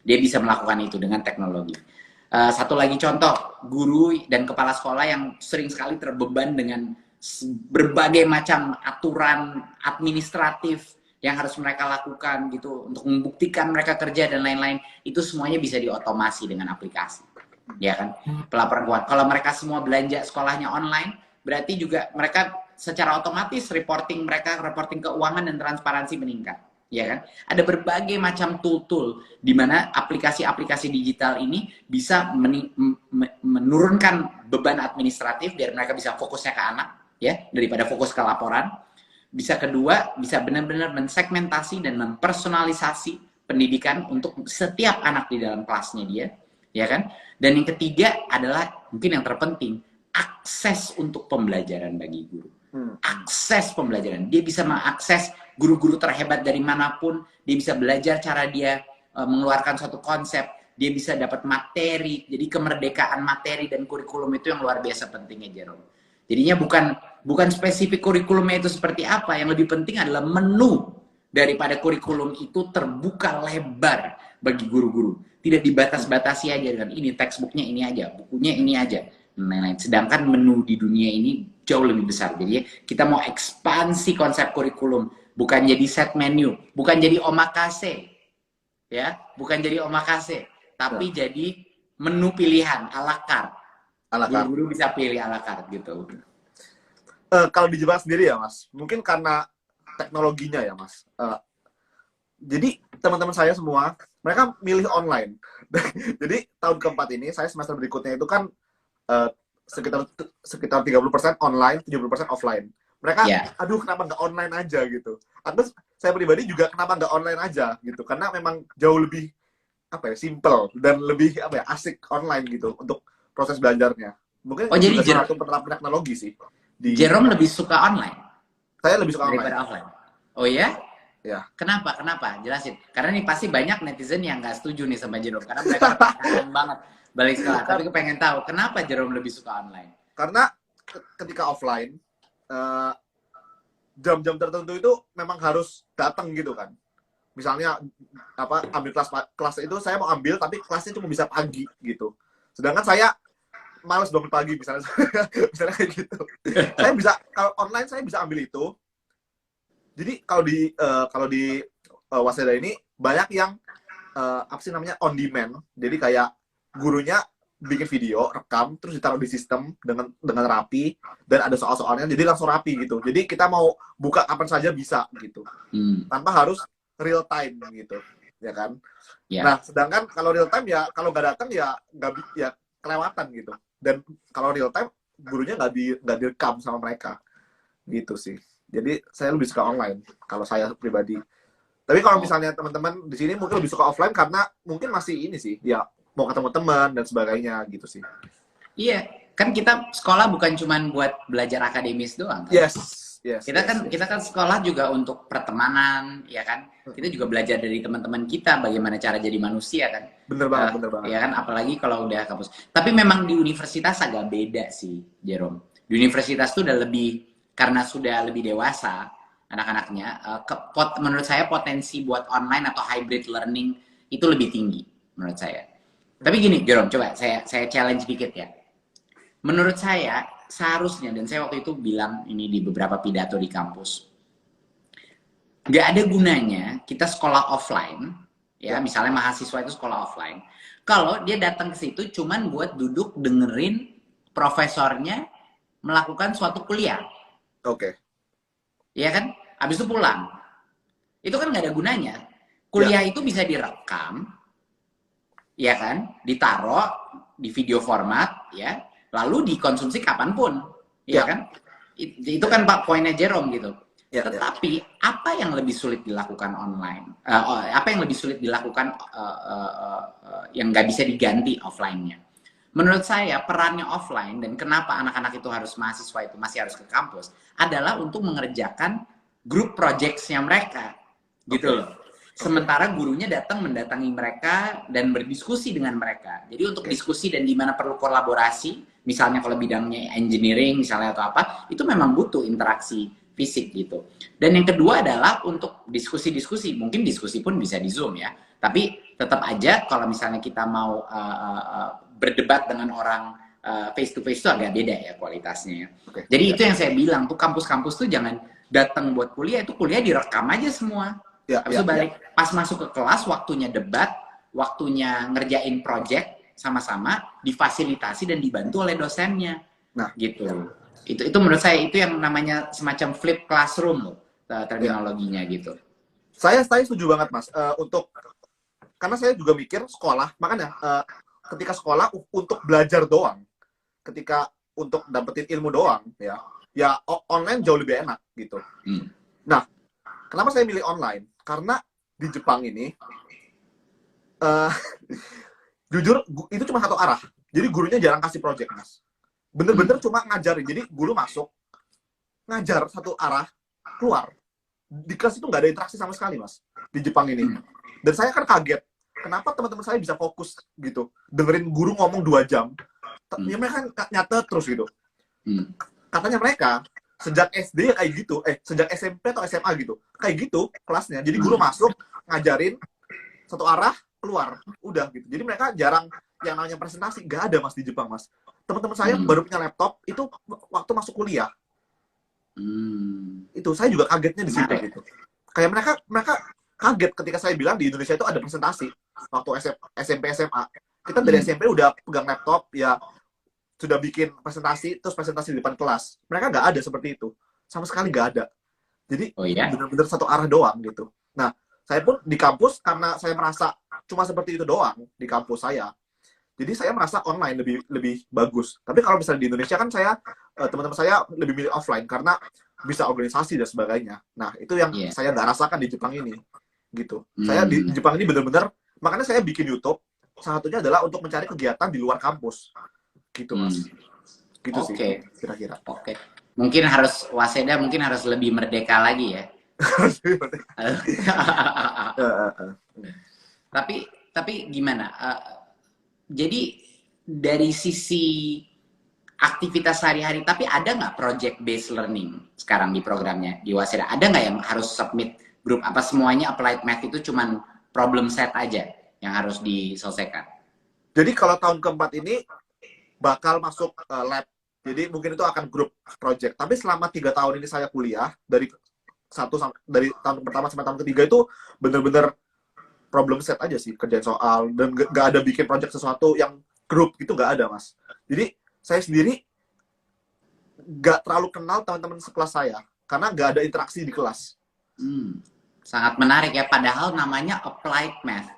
Dia bisa melakukan itu dengan teknologi. Satu lagi contoh, guru dan kepala sekolah yang sering sekali terbeban dengan berbagai macam aturan administratif yang harus mereka lakukan gitu untuk membuktikan mereka kerja dan lain-lain, itu semuanya bisa diotomasi dengan aplikasi, ya kan? Pelaporan keuangan. Kalau mereka semua belanja sekolahnya online, berarti juga mereka secara otomatis reporting keuangan dan transparansi meningkat, ya kan? Ada berbagai macam tool-tool di mana aplikasi-aplikasi digital ini bisa menurunkan beban administratif biar mereka bisa fokusnya ke anak, ya, daripada fokus ke laporan. Bisa kedua, bisa benar-benar mensegmentasi dan mempersonalisasi pendidikan untuk setiap anak di dalam kelasnya dia, ya kan? Dan yang ketiga adalah mungkin yang terpenting, akses untuk pembelajaran bagi guru. Akses pembelajaran. Dia bisa mengakses guru-guru terhebat dari manapun, dia bisa belajar cara dia mengeluarkan suatu konsep, dia bisa dapat materi. Jadi kemerdekaan materi dan kurikulum itu yang luar biasa pentingnya, Jerome. Jadinya bukan spesifik kurikulumnya itu seperti apa, yang lebih penting adalah menu daripada kurikulum itu terbuka lebar bagi guru-guru. Tidak dibatas-batasi aja dengan ini textbooknya ini aja, bukunya ini aja, dan lain-lain. Sedangkan menu di dunia ini jauh lebih besar. Jadi kita mau ekspansi konsep kurikulum, bukan jadi set menu, bukan jadi omakase, ya, bukan jadi omakase, tapi jadi menu pilihan a la carte. Guru-guru bisa pilih a la carte gitu. Kalau di Jepang sendiri ya Mas, mungkin karena teknologinya ya Mas. Jadi teman-teman saya semua, mereka milih online. Jadi tahun keempat ini, saya semester berikutnya itu kan sekitar 30% online, 70% offline. Mereka, aduh kenapa nggak online aja gitu. Atau saya pribadi juga kenapa nggak online aja gitu. Karena memang jauh lebih simple dan lebih asik online gitu untuk proses belajarnya. Mungkin jadi salah satu penerapan teknologi sih. Jerome lebih suka online? Saya lebih suka daripada offline. Oh ya? Ya. Kenapa? Jelasin. Karena nih pasti banyak netizen yang nggak setuju nih sama Jerome. Karena mereka pengen banget balik sekolah. Tapi aku pengen tahu, kenapa Jerome lebih suka online? Karena ketika offline, jam-jam tertentu itu memang harus datang gitu kan. Misalnya ambil kelas itu saya mau ambil, tapi kelasnya cuma bisa pagi gitu. Sedangkan saya males bangun pagi misalnya kayak gitu. Saya bisa kalau online saya bisa ambil itu. Jadi kalau di Waseda ini banyak yang on demand. Jadi kayak gurunya bikin video, rekam, terus ditaruh di sistem dengan rapi dan ada soal-soalnya, jadi langsung rapi gitu. Jadi kita mau buka kapan saja bisa gitu. Tanpa harus real time gitu, ya kan? Yeah. Nah, sedangkan kalau real time ya kalau nggak datang ya kelewatan gitu. Dan kalau real time gurunya nggak direkam sama mereka gitu sih. Jadi saya lebih suka online kalau saya pribadi. Tapi kalau misalnya teman-teman di sini mungkin lebih suka offline karena mungkin masih ini sih, ya mau ketemu teman dan sebagainya gitu sih. Iya, kan kita sekolah bukan cuma buat belajar akademis doang. Kan? Yes. Kita kan sekolah juga untuk pertemanan, ya kan? Kita juga belajar dari teman-teman kita bagaimana cara jadi manusia kan. Bener banget. Ya kan, apalagi kalau udah kampus. Tapi memang di universitas agak beda sih, Jerome. Di universitas tuh udah lebih, karena sudah lebih dewasa anak-anaknya, menurut saya potensi buat online atau hybrid learning itu lebih tinggi menurut saya. Tapi gini, Jerome, coba saya challenge dikit ya. Menurut saya seharusnya, dan saya waktu itu bilang ini di beberapa pidato di kampus, nggak ada gunanya kita sekolah offline, ya misalnya mahasiswa itu sekolah offline, kalau dia datang ke situ cuman buat duduk dengerin profesornya melakukan suatu kuliah. Oke. Ya kan? Habis itu pulang. Itu kan nggak ada gunanya. Kuliah itu bisa direkam, ya kan? Ditaruh di video format, ya. Lalu dikonsumsi kapanpun, ya kan? Itu kan Pak poinnya Jerome gitu. Tetapi apa yang lebih sulit dilakukan online? Apa yang lebih sulit dilakukan yang nggak bisa diganti offline-nya? Menurut saya perannya offline dan kenapa anak-anak itu harus mahasiswa itu masih harus ke kampus adalah untuk mengerjakan grup projects-nya mereka, gitu loh. Sementara gurunya mendatangi mereka dan berdiskusi dengan mereka. Jadi untuk diskusi dan di mana perlu kolaborasi, misalnya kalau bidangnya engineering misalnya atau apa, itu memang butuh interaksi fisik gitu. Dan yang kedua adalah untuk diskusi-diskusi, mungkin diskusi pun bisa di Zoom ya, tapi tetap aja kalau misalnya kita mau berdebat dengan orang face to face itu agak beda ya kualitasnya ya. Jadi itu yang saya bilang tuh, kampus-kampus tuh jangan datang buat kuliah, itu kuliah direkam aja semua. Habis itu balik pas masuk ke kelas, waktunya debat, waktunya ngerjain project sama-sama, difasilitasi dan dibantu oleh dosennya. Nah, gitu. Itu menurut saya itu yang namanya semacam flip classroom loh, terminologinya gitu. Saya setuju banget Mas. Karena saya juga mikir sekolah, makanya ketika sekolah untuk belajar doang, ketika untuk dapetin ilmu doang, ya online jauh lebih enak gitu. Nah, kenapa saya milih online? Karena di Jepang ini, jujur itu cuma satu arah. Jadi gurunya jarang kasih project, Mas. Bener-bener cuma ngajarin. Jadi guru masuk, ngajar satu arah, keluar. Di kelas itu nggak ada interaksi sama sekali, Mas, di Jepang ini. Dan saya kan kaget, kenapa teman-teman saya bisa fokus gitu, dengerin guru ngomong 2 jam. Ya mereka nyatet terus gitu. Katanya mereka sejak SD ya kayak gitu, sejak SMP atau SMA gitu, kayak gitu kelasnya. Jadi guru masuk, ngajarin satu arah, keluar, udah gitu. Jadi mereka jarang yang namanya presentasi, nggak ada Mas di Jepang, Mas. Teman-teman saya baru punya laptop itu waktu masuk kuliah. Itu saya juga kagetnya di situ gitu. Kayak mereka kaget ketika saya bilang di Indonesia itu ada presentasi waktu SMP SMA. Kita dari SMP udah pegang laptop ya, sudah bikin presentasi, terus presentasi di depan kelas. Mereka nggak ada seperti itu, sama sekali nggak ada. Jadi benar-benar satu arah doang gitu. Nah, saya pun di kampus karena saya merasa cuma seperti itu doang di kampus saya. Jadi saya merasa online lebih bagus. Tapi kalau misalnya di Indonesia kan saya teman-teman saya lebih milih offline karena bisa organisasi dan sebagainya. Nah, itu yang saya nggak rasakan di Jepang ini. Gitu. Saya di Jepang ini benar-benar, makanya saya bikin YouTube. Salah satunya adalah untuk mencari kegiatan di luar kampus. Gitu, Mas. Gitu sih, kira-kira. Oke. Mungkin harus Waseda mungkin harus lebih merdeka lagi ya. Tapi gimana? Jadi dari sisi aktivitas sehari-hari, tapi ada nggak project based learning sekarang di programnya di Waseda? Ada nggak yang harus submit grup? Apa semuanya applied math itu cuman problem set aja yang harus diselesaikan? Jadi kalau tahun keempat ini bakal masuk lab. Jadi mungkin itu akan grup project. Tapi selama 3 tahun ini saya kuliah, dari tahun pertama sampai tahun ketiga itu bener-bener problem set aja sih, kerjaan soal, dan gak ada bikin project sesuatu yang grup gitu, gak ada, Mas. Jadi saya sendiri gak terlalu kenal teman-teman sekelas saya karena gak ada interaksi di kelas. Sangat menarik ya, padahal namanya applied math.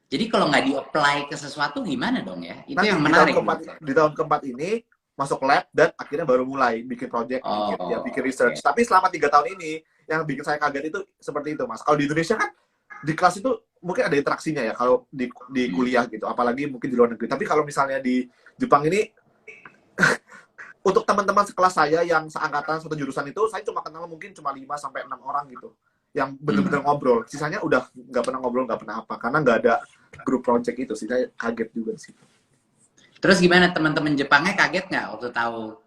Jadi kalau nggak di-apply ke sesuatu gimana dong ya? Itu nanti yang menarik. Di tahun keempat ini masuk lab dan akhirnya baru mulai bikin project, bikin research. Tapi selama 3 tahun ini yang bikin saya kaget itu seperti itu, Mas. Kalau di Indonesia kan di kelas itu mungkin ada interaksinya ya kalau di kuliah gitu, apalagi mungkin di luar negeri. Tapi kalau misalnya di Jepang ini untuk teman-teman sekelas saya yang seangkatan satu jurusan itu, saya cuma kenal mungkin cuma 5 sampai 6 orang gitu yang benar-benar ngobrol. Sisanya udah nggak pernah ngobrol, nggak pernah apa, karena nggak ada grup project itu sih. Saya kaget juga sih. Terus gimana teman-teman Jepangnya kaget nggak waktu tahu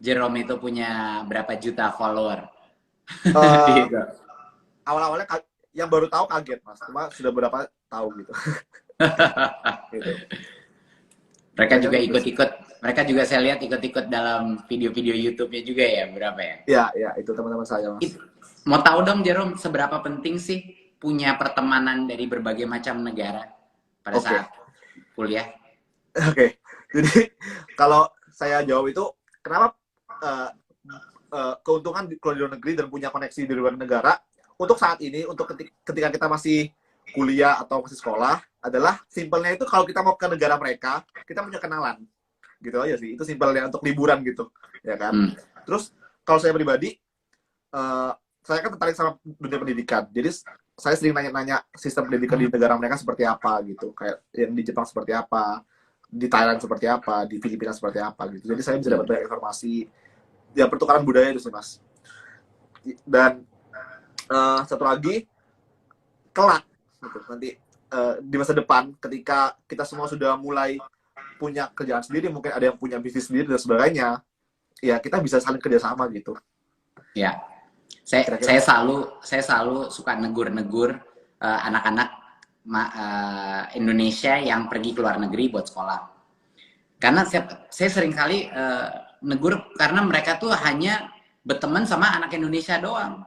Jerome itu punya berapa juta follower? Awal-awalnya yang baru tahu kaget, Mas. Cuma sudah berapa tahu gitu. Gitu. Mereka juga ikut-ikut. Mereka juga saya lihat ikut-ikut dalam video-video YouTube-nya juga ya, berapa ya? Iya, itu teman-teman saya, Mas. Mau tahu dong, Jerome, seberapa penting sih punya pertemanan dari berbagai macam negara pada saat kuliah? Oke. Jadi kalau saya jawab itu, kenapa keuntungan kalau di luar negeri dan punya koneksi di luar negara, untuk saat ini, untuk ketika kita masih kuliah atau masih sekolah, adalah simpelnya itu kalau kita mau ke negara mereka, kita punya kenalan. Gitu aja sih. Itu simpelnya untuk liburan gitu. Ya kan? Terus, kalau saya pribadi, saya kan tertarik sama dunia pendidikan. Jadi, saya sering nanya-nanya sistem pendidikan di negara mereka seperti apa gitu. Kayak yang di Jepang seperti apa, di Thailand seperti apa, di Filipina seperti apa gitu. Jadi, saya bisa dapat banyak informasi. Ya, pertukaran budaya itu sih, Mas. Dan satu lagi, kelak gitu. Nanti di masa depan ketika kita semua sudah mulai punya kerjaan sendiri, mungkin ada yang punya bisnis sendiri dan sebagainya, ya kita bisa saling kerjasama gitu. Ya, Saya selalu suka negur-negur anak-anak Indonesia yang pergi ke luar negeri buat sekolah. Karena saya sering kali negur karena mereka tuh hanya berteman sama anak Indonesia doang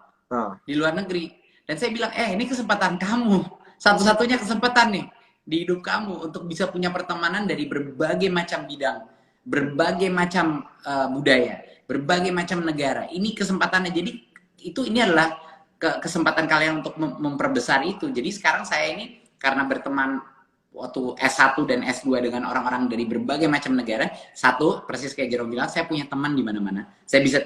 di luar negeri. Dan saya bilang, ini kesempatan kamu, satu-satunya kesempatan nih di hidup kamu untuk bisa punya pertemanan dari berbagai macam bidang, berbagai macam budaya, berbagai macam negara. Ini kesempatannya. Jadi ini adalah kesempatan kalian untuk memperbesar itu. Jadi sekarang saya ini karena berteman waktu S1 dan S2 dengan orang-orang dari berbagai macam negara, satu, persis kayak Jerome bilang, saya punya teman di mana-mana. Saya bisa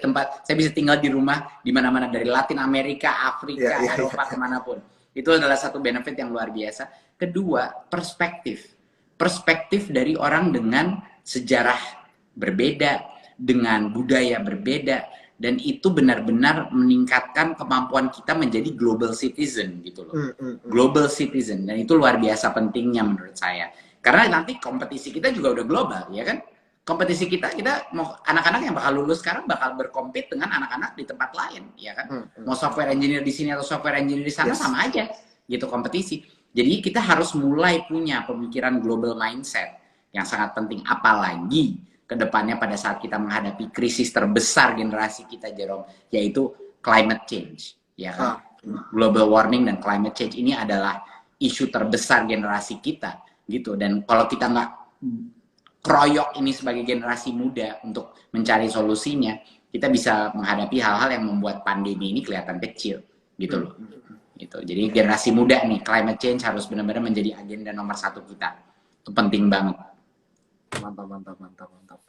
tinggal di rumah di mana-mana, dari Latin Amerika, Afrika, Eropa, kemanapun. Itu adalah satu benefit yang luar biasa. Kedua, perspektif dari orang dengan sejarah berbeda, dengan budaya berbeda, dan itu benar-benar meningkatkan kemampuan kita menjadi global citizen gitu loh. Global citizen, dan itu luar biasa pentingnya menurut saya. Karena nanti kompetisi kita juga udah global, ya kan? Kompetisi kita mau anak-anak yang bakal lulus sekarang bakal berkompet dengan anak-anak di tempat lain, ya kan? Mau software engineer di sini atau software engineer di sana sama aja gitu kompetisi. Jadi kita harus mulai punya pemikiran global mindset yang sangat penting, apalagi kedepannya pada saat kita menghadapi krisis terbesar generasi kita, Jerome, yaitu climate change, ya kan? Global warming dan climate change ini adalah isu terbesar generasi kita, gitu. Dan kalau kita nggak keroyok ini sebagai generasi muda untuk mencari solusinya, kita bisa menghadapi hal-hal yang membuat pandemi ini kelihatan kecil, gitu loh. Gitu. Jadi generasi muda nih, climate change harus benar-benar menjadi agenda nomor 1 kita. Itu penting banget. Mantap.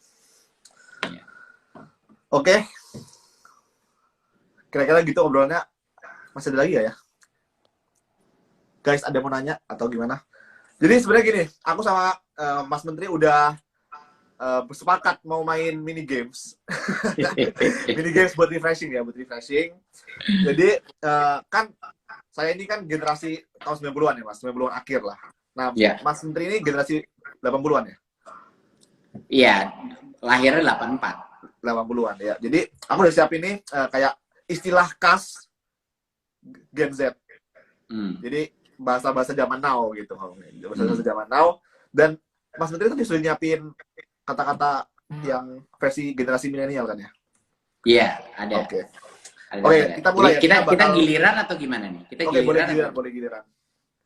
Ya. Oke. Kira-kira gitu obrolannya. Masih ada lagi ya? Guys, ada mau nanya atau gimana? Jadi sebenarnya gini, aku sama Mas Menteri udah bersepakat mau main mini games. Mini games buat refreshing ya, Jadi kan saya ini kan generasi tahun 90-an ya, Mas. 90-an akhir lah. Nah, Mas Menteri ini generasi 80-an ya? Iya, lahirnya 80-an ya. Jadi aku udah siapin ini kayak istilah khas Gen Z. Jadi bahasa-bahasa zaman now gitu. Bahasa-bahasa zaman now. Dan Mas Menteri tadi sudah nyiapin kata-kata yang versi generasi milenial kan ya? Iya, ada. Oke, kita mulai ya. Kita giliran atau gimana nih? Boleh giliran.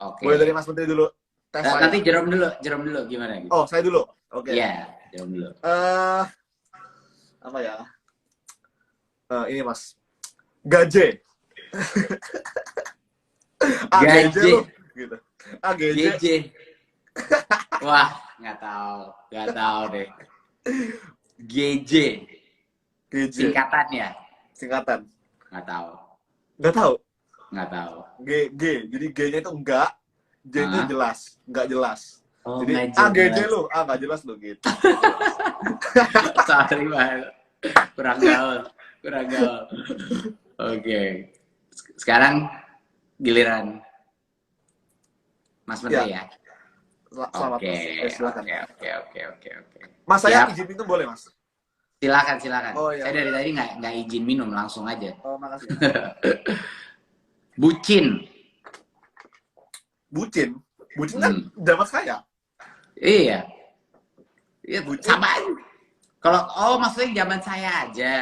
Oke. Boleh dari Mas Menteri dulu. Nanti Jerome dulu gimana gitu. Oh, saya dulu. Oke. Iya, Jerome dulu. Apa ya? Ini Mas. Gaje. Gaje. Gitu. Gaje. Wah, nggak tahu deh. GJ. Singkatan ya? Singkatan. Nggak tahu. Nggak tahu. G. Jadi G-nya itu enggak, J-nya jelas, enggak jelas. Oh, jadi GJ lu, nggak jelas lu gitu. Sorry banget. Kurang gaul. Oke. Sekarang giliran Mas Menteri ya. Oke. Mas, saya izin minum boleh, Mas? Silakan. Oh, iya. Saya dari tadi nggak izin minum, langsung aja. Oh, makasih. Bucin kan zaman saya. Iya, bucin. sama aja. Kalau maksudnya zaman saya aja.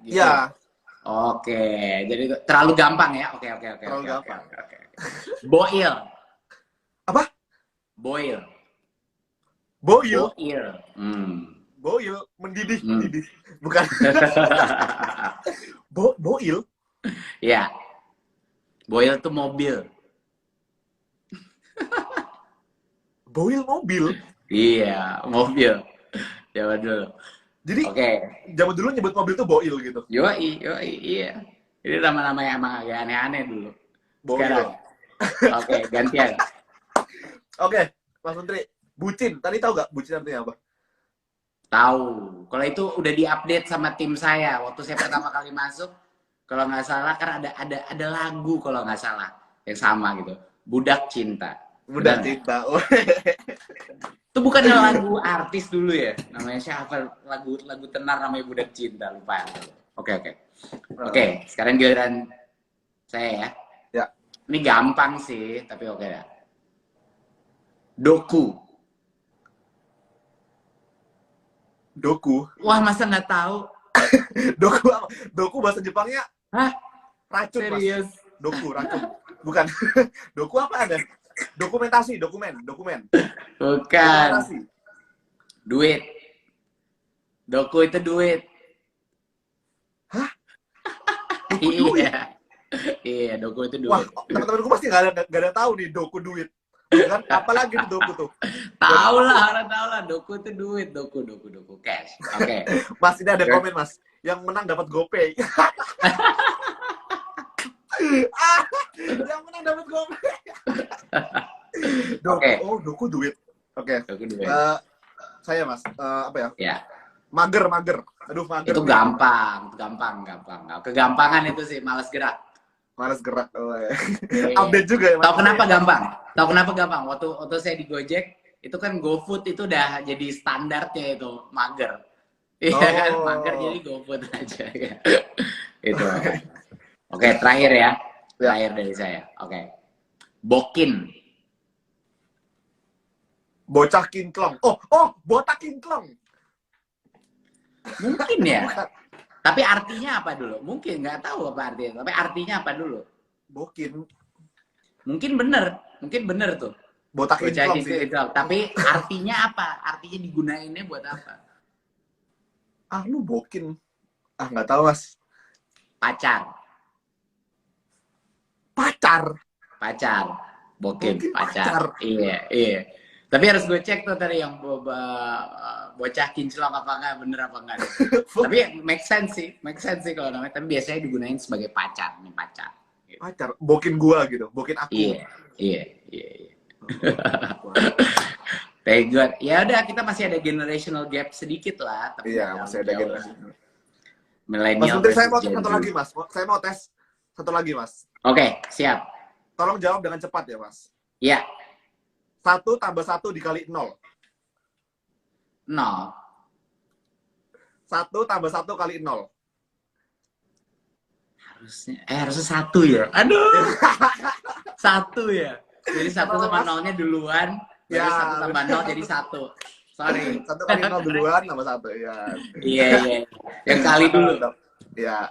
Gitu. Iya. Oke, jadi terlalu gampang ya. Oke. Terlalu gampang. Oke. Boil. Apa? Boil. Boil, mendidih. Bukan. Boil? Ya. Boil tuh mobil. Boil mobil? Iya, mobil. Zaman dulu. Jadi, zaman dulu nyebut mobil tuh boil gitu? Yoi, iya. Ini nama-nama yang emang agak aneh-aneh dulu. Boil. Sekarang. Oke, gantian. Oke, Mas Menteri. Bucin. Tadi tahu nggak bucin artinya apa? Tahu. Kalau itu udah diupdate sama tim saya. Waktu saya pertama kali masuk, kalau nggak salah kan ada lagu kalau nggak salah yang sama gitu. Budak Cinta. Budak Cinta. Itu bukannya lagu artis dulu ya? Namanya siapa? Lagu tenar namanya Budak Cinta, lupa. Oke, oke. Oke, sekarang giliran saya ya. Ya. Ini gampang sih, tapi oke ya. Doku. Doku. Wah, masa nggak tahu? Doku apa? Doku bahasa Jepangnya Hah? racun, Mas. Serius? Doku, racun. Bukan. Doku apa ada? Dokumentasi, dokumen. Bukan. Dokumentasi. Duit. Doku itu duit. Hah? Doku duit? Iya. Iya, doku itu duit. Wah, teman-temanku pasti nggak ada tahu nih doku duit. Kan? Apalagi di doku tuh. Tahu lah, orang tahu lah. Doku itu duit. Doku cash. Oke. Mas, ini ada komen, Mas. Yang menang dapat GoPay. Yang menang dapat GoPay. Oke. Oh, doku duit. Oke. Doku duit. Saya, Mas, apa ya? Ya. Mager. Aduh, mager. Itu gampang. Kegampangan itu sih, malas gerak. Males gerak. Oh, ya. Iya. Update juga ya, Mas. Tahu kenapa gampang? Waktu saya di Gojek, itu kan GoFood itu udah jadi standarnya itu, mager. Iya kan, mager jadi GoFood aja ya. Itu. Oke, terakhir ya. Terakhir dari saya. Oke. Bokin. Bocah kintlong. Oh, botak kintlong. Mungkin ya. Tapi artinya apa dulu? Mungkin nggak tahu apa artinya. Tapi artinya apa dulu? Bokin. Mungkin bener tuh. Botak kintlong sih. Tapi artinya apa? Artinya digunainnya buat apa? Ah, lu bokin. Ah, nggak tahu, Mas. Pacar. Bokin, pacar. Iya. Tapi harus gue cek tuh tadi yang bocah kinclong apa enggak, bener apa enggak. Tapi make sense sih kalau namanya. Tapi biasanya digunain sebagai pacar, nih pacar. Gitu. Pacar, bokin gua gitu, bokin aku. Iya. Very good. Ya udah, kita masih ada generational gap sedikit lah. Tapi iya, masih ada generational. Milenial. Mas Menteri, saya mau satu lagi, Mas. Saya mau tes satu lagi, Mas. Oke, siap. Tolong jawab dengan cepat ya, Mas. Iya. 1 tambah 1 dikali 0. 0. 1 tambah 1 kali 0. Harusnya 1 ya. Aduh. 1 ya. Jadi 1 sama 0-nya duluan. Jadi 1 tambah 0 jadi 1. Sorry. 1 kali 0 duluan tambah 1. Ya. Iya. Yang kali dulu. Iya.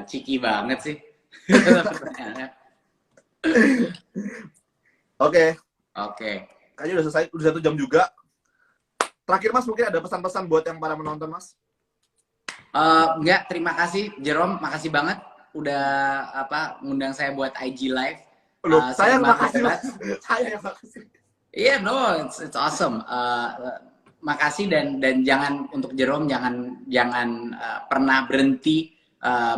Ciki banget sih. Oke. Kayaknya udah selesai, udah 1 jam juga. Terakhir, Mas, mungkin ada pesan-pesan buat yang para menonton, Mas? Enggak, terima kasih Jerome, makasih banget udah ngundang saya buat IG live. Loh, saya yang makasih, Mas. Saya yang makasih. Iya, no, it's awesome. Makasih dan jangan untuk Jerome jangan pernah berhenti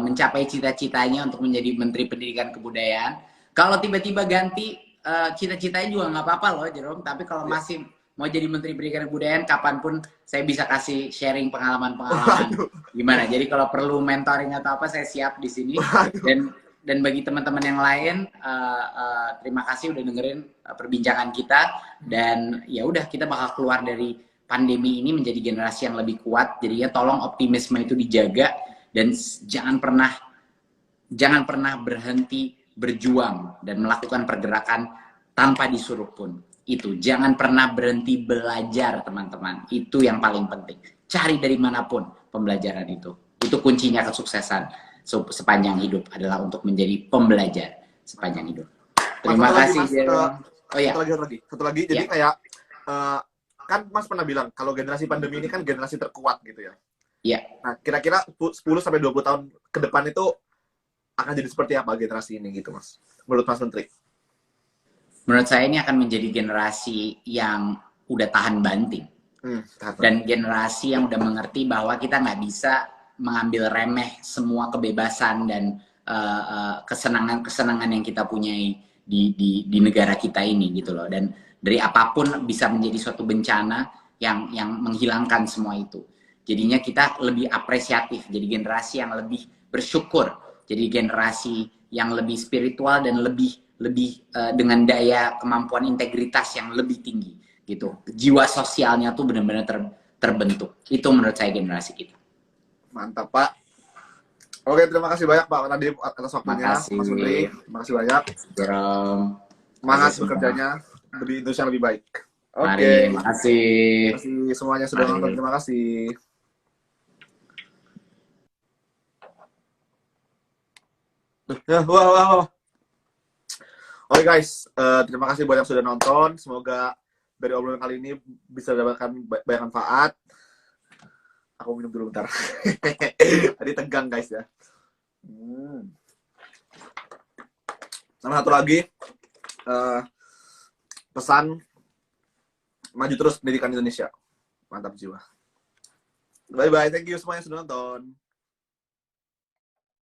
mencapai cita-citanya untuk menjadi Menteri Pendidikan Kebudayaan. Kalau tiba-tiba ganti cita-citanya juga nggak apa-apa loh Jerome, tapi kalau masih mau jadi Menteri Pendidikan dan Kebudayaan, kapanpun saya bisa kasih sharing pengalaman gimana. Jadi kalau perlu mentoring atau apa, saya siap di sini. Dan bagi teman-teman yang lain, terima kasih udah dengerin perbincangan kita. Dan ya udah, kita bakal keluar dari pandemi ini menjadi generasi yang lebih kuat. Jadi ya tolong optimisme itu dijaga dan jangan pernah berhenti berjuang dan melakukan pergerakan tanpa disuruh pun. Itu, jangan pernah berhenti belajar, teman-teman. Itu yang paling penting. Cari dari manapun pembelajaran itu. Itu kuncinya kesuksesan sepanjang hidup adalah untuk menjadi pembelajar sepanjang hidup. Terima kasih. Satu lagi. Jadi kayak kan Mas pernah bilang kalau generasi pandemi ini kan generasi terkuat gitu ya. Iya. Nah, kira-kira 10 sampai 20 tahun ke depan itu akan jadi seperti apa generasi ini gitu, Mas? Menurut Mas Menteri? Menurut saya ini akan menjadi generasi yang udah tahan banting. Dan generasi yang udah mengerti bahwa kita nggak bisa mengambil remeh semua kebebasan dan kesenangan yang kita punyai di negara kita ini gitu loh. Dan dari apapun bisa menjadi suatu bencana yang menghilangkan semua itu. Jadinya kita lebih apresiatif, jadi generasi yang lebih bersyukur, jadi generasi yang lebih spiritual dan lebih dengan daya kemampuan integritas yang lebih tinggi gitu. Jiwa sosialnya tuh benar-benar terbentuk. Itu menurut saya generasi kita. Mantap, Pak. Oke, terima kasih banyak Pak Nadiem atas waktunya. Makasih. Mas Menteri, terima kasih banyak. Jerome. Semangat Makasih bekerjanya demi Indonesia yang lebih baik. Mari, Oke. makasih. Terima kasih semuanya sudah Mari. nonton. Terima kasih. Wah, wah, wah. Oke guys, terima kasih buat yang sudah nonton. Semoga dari obrolan kali ini bisa mendapatkan banyak manfaat. Aku minum dulu bentar. Tadi tegang guys ya. Sama satu lagi, pesan maju terus pendidikan Indonesia. Mantap jiwa. Bye bye, thank you semuanya sudah nonton.